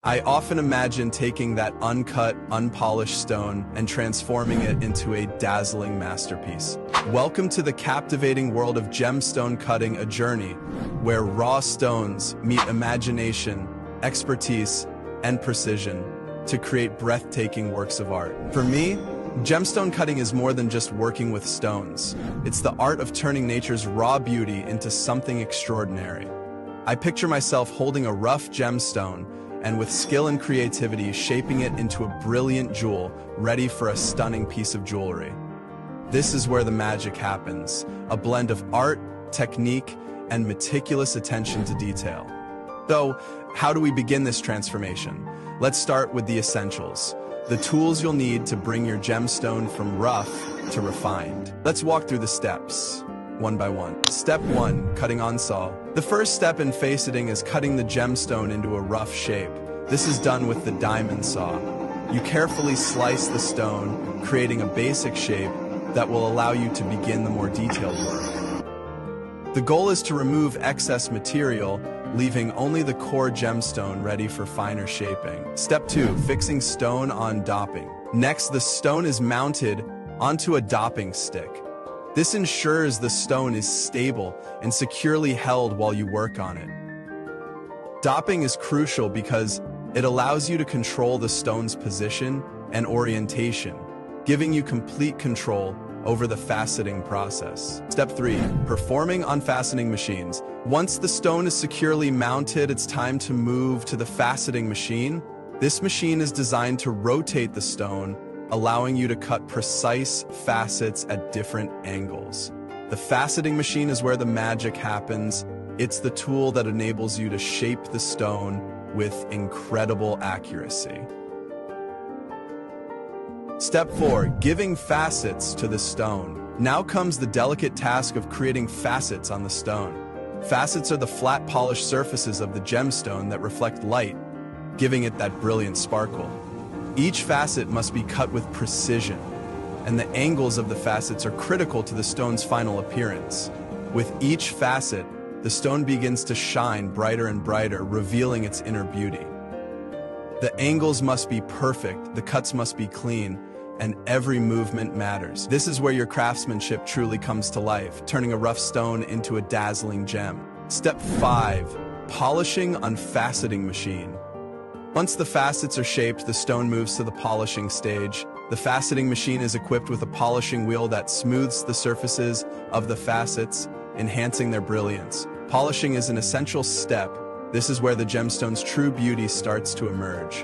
I often imagine taking that uncut, unpolished stone and transforming it into a dazzling masterpiece. Welcome to the captivating world of gemstone cutting, a journey where raw stones meet imagination, expertise, and precision to create breathtaking works of art. For me, gemstone cutting is more than just working with stones. It's the art of turning nature's raw beauty into something extraordinary. I picture myself holding a rough gemstone and with skill and creativity shaping it into a brilliant jewel ready for a stunning piece of jewelry. This is where the magic happens, a blend of art, technique, and meticulous attention to detail. So, how do we begin this transformation? Let's start with the essentials, the tools you'll need to bring your gemstone from rough to refined. Let's walk through the steps, one by one. Step 1, cutting on saw. The first step in faceting is cutting the gemstone into a rough shape. This is done with the diamond saw. You carefully slice the stone, creating a basic shape that will allow you to begin the more detailed work. The goal is to remove excess material, leaving only the core gemstone ready for finer shaping. Step 2, fixing stone on dopping. Next, the stone is mounted onto a dopping stick. This ensures the stone is stable and securely held while you work on it. Dopping is crucial because it allows you to control the stone's position and orientation, giving you complete control over the faceting process. Step 3, performing on faceting machines. Once the stone is securely mounted, it's time to move to the faceting machine. This machine is designed to rotate the stone, allowing you to cut precise facets at different angles. The faceting machine is where the magic happens. It's the tool that enables you to shape the stone with incredible accuracy. Step 4, giving facets to the stone. Now comes the delicate task of creating facets on the stone. Facets are the flat, polished surfaces of the gemstone that reflect light, giving it that brilliant sparkle. Each facet must be cut with precision, and the angles of the facets are critical to the stone's final appearance. With each facet, the stone begins to shine brighter and brighter, revealing its inner beauty. The angles must be perfect, the cuts must be clean, and every movement matters. This is where your craftsmanship truly comes to life, turning a rough stone into a dazzling gem. Step 5, polishing on faceting machine. Once the facets are shaped, the stone moves to the polishing stage. The faceting machine is equipped with a polishing wheel that smooths the surfaces of the facets, enhancing their brilliance. Polishing is an essential step. This is where the gemstone's true beauty starts to emerge.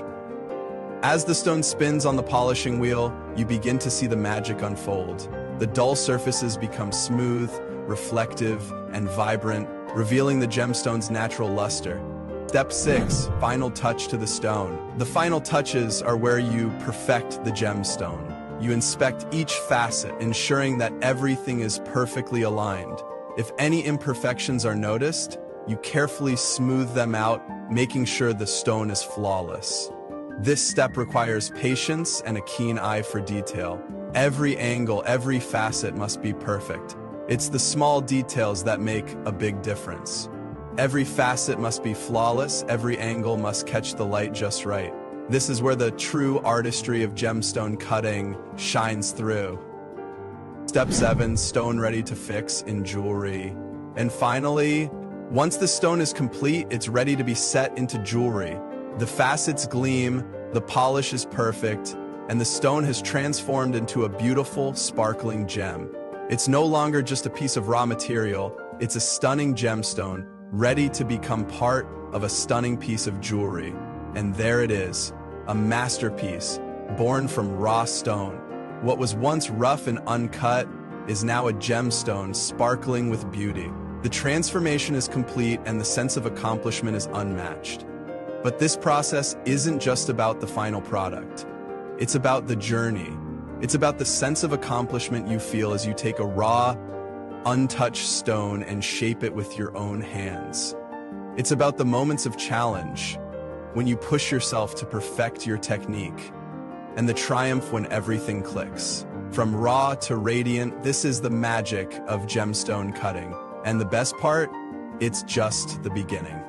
As the stone spins on the polishing wheel, you begin to see the magic unfold. The dull surfaces become smooth, reflective, and vibrant, revealing the gemstone's natural luster. Step 6, final touch to the stone. The final touches are where you perfect the gemstone. You inspect each facet, ensuring that everything is perfectly aligned. If any imperfections are noticed, you carefully smooth them out, making sure the stone is flawless. This step requires patience and a keen eye for detail. Every angle, every facet must be perfect. It's the small details that make a big difference. Every facet must be flawless, every angle must catch the light just right. This is where the true artistry of gemstone cutting shines through. Step 7, stone ready to fix in jewelry. And finally, once the stone is complete, it's ready to be set into jewelry. The facets gleam, the polish is perfect, and the stone has transformed into a beautiful, sparkling gem. It's no longer just a piece of raw material, it's a stunning gemstone, ready to become part of a stunning piece of jewelry. And there it is, a masterpiece, born from raw stone. What was once rough and uncut is now a gemstone sparkling with beauty. The transformation is complete and the sense of accomplishment is unmatched. But this process isn't just about the final product. It's about the journey. It's about the sense of accomplishment you feel as you take a raw, untouched stone and shape it with your own hands. It's about the moments of challenge, when you push yourself to perfect your technique, and the triumph when everything clicks. From raw to radiant, this is the magic of gemstone cutting. And the best part, it's just the beginning.